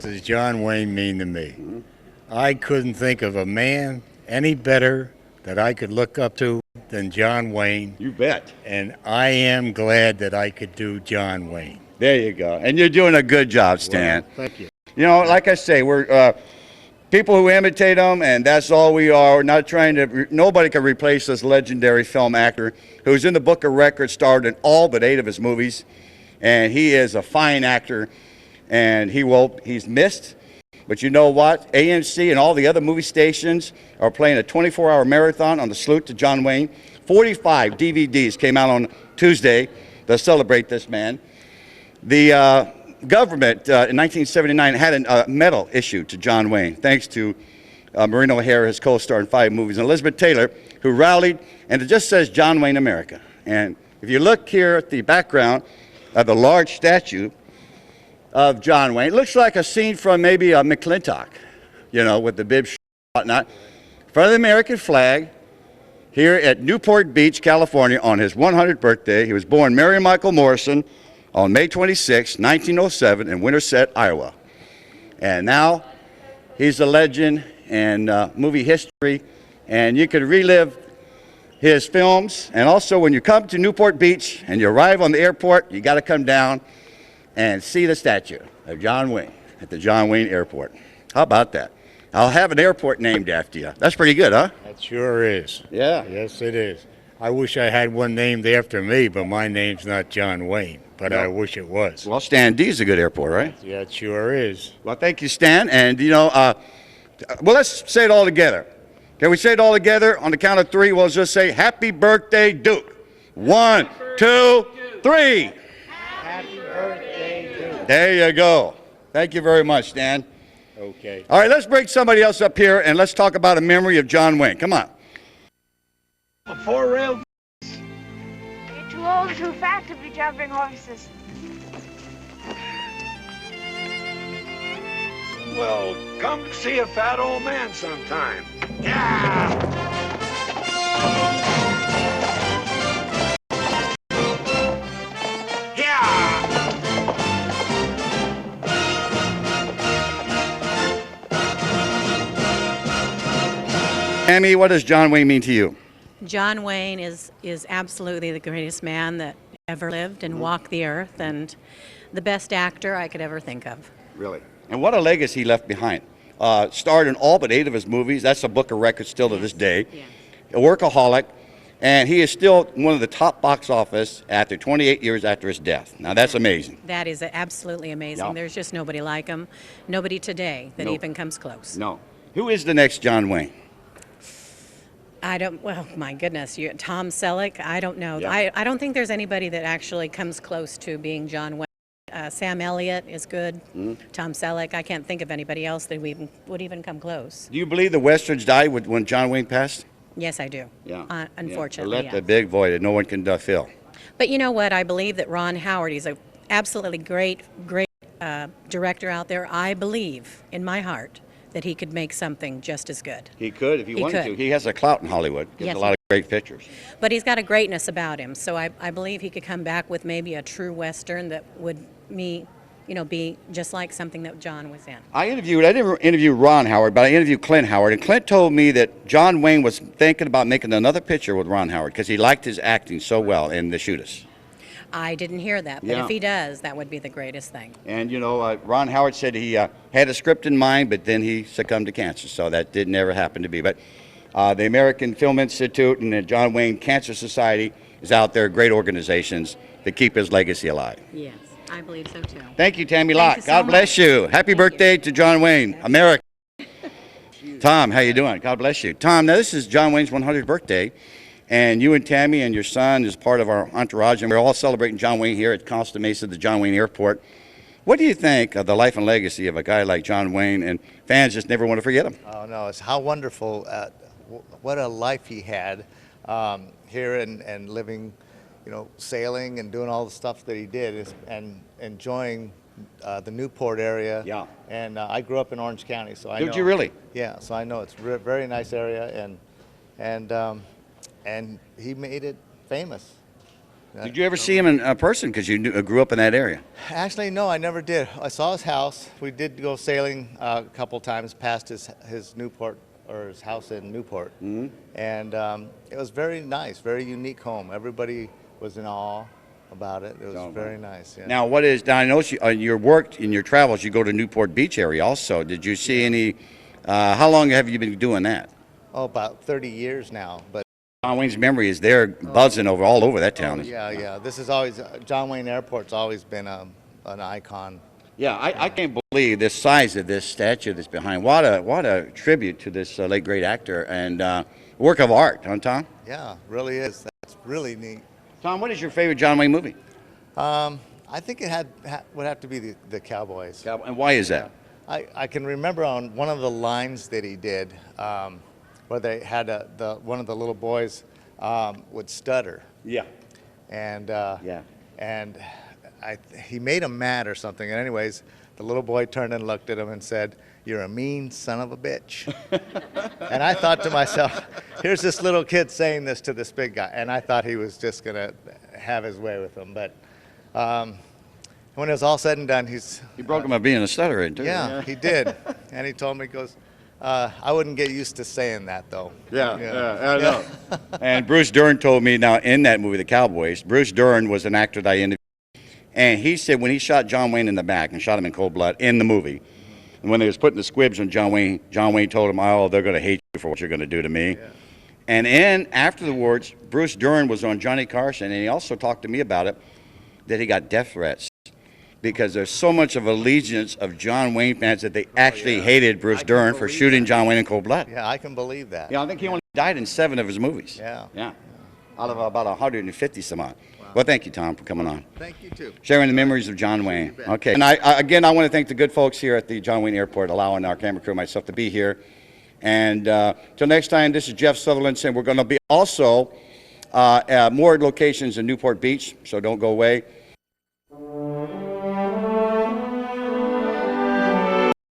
Does John Wayne mean to me? I couldn't think of a man any better that I could look up to than John Wayne, You bet. and I am glad that I could do John Wayne. There you go. And you're doing a good job, Stan. Well, thank you. You know, like I say, we're people who imitate them, and that's all we are. We're not trying to. Nobody can replace this legendary film actor who's in the Book of Records, starred in all but 8 of his movies, and he is a fine actor. And he's missed. But you know what? AMC and all the other movie stations are playing a 24-hour marathon on the salute to John Wayne. 45 DVDs came out on Tuesday to celebrate this man. The government in 1979 had a medal issued to John Wayne, thanks to Maureen O'Hara, his co-star in 5 movies, and Elizabeth Taylor, who rallied, and it just says John Wayne America. And if you look here at the background of the large statue of John Wayne, it looks like a scene from maybe a McClintock, you know, with the bib and whatnot. In front of the American flag, here at Newport Beach, California, on his 100th birthday. He was born Mary Michael Morrison on May 26, 1907, in Winterset, Iowa. And now he's a legend in movie history, and you can relive his films. And also, when you come to Newport Beach and you arrive on the airport, you got to come down and see the statue of John Wayne at the John Wayne Airport. How about that? I'll have an airport named after you. That's pretty good, huh? That sure is. Yeah. Yes, it is. I wish I had one named after me, but my name's not John Wayne. But I wish it was. Well, Stan D is a good airport, right? Yeah, it sure is. Well, thank you, Stan. And, you know, well, let's say it all together. Can we say it all together? On the count of 3, we'll just say, Happy Birthday, Duke. 1, 2, 3. Happy birthday, Duke. There you go. Thank you very much, Stan. Okay. All right, let's bring somebody else up here, and let's talk about a memory of John Wayne. Come on. A 4-rail. You're too old and too fat to be jumping horses. Well, come see a fat old man sometime. Yeah! Yeah! Amy, what does John Wayne mean to you? John Wayne is absolutely the greatest man that ever lived and walked the earth, and the best actor I could ever think of. Really? And what a legacy he left behind. Starred in all but 8 of his movies. That's a Book of Records still to this day. Yeah. A workaholic, and he is still one of the top box office after 28 years after his death. Now that's amazing. That is absolutely amazing. Yeah. There's just nobody like him. Nobody today that No. even comes close. No. Who is the next John Wayne? Well, my goodness, Tom Selleck, I don't know. Yeah. I don't think there's anybody that actually comes close to being John Wayne. Sam Elliott is good. Tom Selleck, I can't think of anybody else that would even come close. Do you believe the Westerns died when John Wayne passed? Yes, I do. Yeah. Unfortunately, They left yes. a big void that no one can fill. But you know what? I believe that Ron Howard, he's a absolutely great director out there. I believe in my heart that he could make something just as good. He could if he wanted could. to. He has a clout in Hollywood. He has Yes, a lot of great pictures. But he's got a greatness about him. So I believe he could come back with maybe a true Western that would be just like something that John was in. I didn't interview Ron Howard, but I interviewed Clint Howard, and Clint told me that John Wayne was thinking about making another picture with Ron Howard because he liked his acting so well in The Shoot Us. I didn't hear that, but Yeah. if he does, that would be the greatest thing. And, you know, Ron Howard said he had a script in mind, but then he succumbed to cancer, so that didn't ever happen to be. But the American Film Institute and the John Wayne Cancer Society is out there, great organizations to keep his legacy alive. Yes, I believe so too. Thank you, Tammy Thank Locke. you so God bless much. you. Happy Thank birthday you. to John Wayne, America. Tom, how you doing? God bless you. Tom, now this is John Wayne's 100th birthday, and you and Tammy and your son is part of our entourage, and we're all celebrating John Wayne here at Costa Mesa, the John Wayne Airport. What do you think of the life and legacy of a guy like John Wayne, and fans just never want to forget him? Oh no, it's how wonderful, what a life he had here and living, you know, sailing and doing all the stuff that he did and enjoying the Newport area. Yeah. And I grew up in Orange County, so I know. Did you really? Yeah, so I know it's a very nice area, and he made it famous. Did you ever see him in person? Because you grew up in that area. Actually, no, I never did. I saw his house. We did go sailing a couple times past his Newport, or his house in Newport. And it was very nice, very unique home. Everybody was in awe about it. It was very nice. Yeah. Now, now I know your work, in your travels, you go to Newport Beach area also. Did you see any, how long have you been doing that? Oh, about 30 years now. But John Wayne's memory is there buzzing all over that town. yeah. This is always, John Wayne Airport's always been an icon. Yeah, I can't believe the size of this statue that's behind. What a tribute to this late great actor and work of art, huh, Tom? Yeah, really is. That's really neat. Tom, what is your favorite John Wayne movie? I think it would have to be the Cowboys. And why is that? I can remember on one of the lines that he did, where they had one of the little boys would stutter. Yeah. And he made him mad or something. And anyways, the little boy turned and looked at him and said, "You're a mean son of a bitch." And I thought to myself, here's this little kid saying this to this big guy. And I thought he was just going to have his way with him. But when it was all said and done, He broke him up being a stutterer, too. Yeah, he did. And he told me, he goes, I wouldn't get used to saying that, though. Yeah, I know. And Bruce Dern told me now in that movie, The Cowboys, Bruce Dern was an actor that I interviewed. And he said when he shot John Wayne in the back and shot him in cold blood in the movie, and when they was putting the squibs on John Wayne told him, "Oh, they're going to hate you for what you're going to do to me." Yeah. And after the awards, Bruce Dern was on Johnny Carson, and he also talked to me about it, that he got death threats because there's so much of allegiance of John Wayne fans that they actually hated Bruce Dern for shooting John Wayne in cold blood. Yeah, I can believe that. Yeah, I think he only died in 7 of his movies. Yeah. Out of about 150 some odd. Wow. Well, thank you, Tom, for coming on. Thank you, too. Sharing the memories of John Wayne. Okay. And I want to thank the good folks here at the John Wayne Airport allowing our camera crew and myself to be here. And till next time, this is Jeff Sutherland saying we're going to be also more locations in Newport Beach, so don't go away.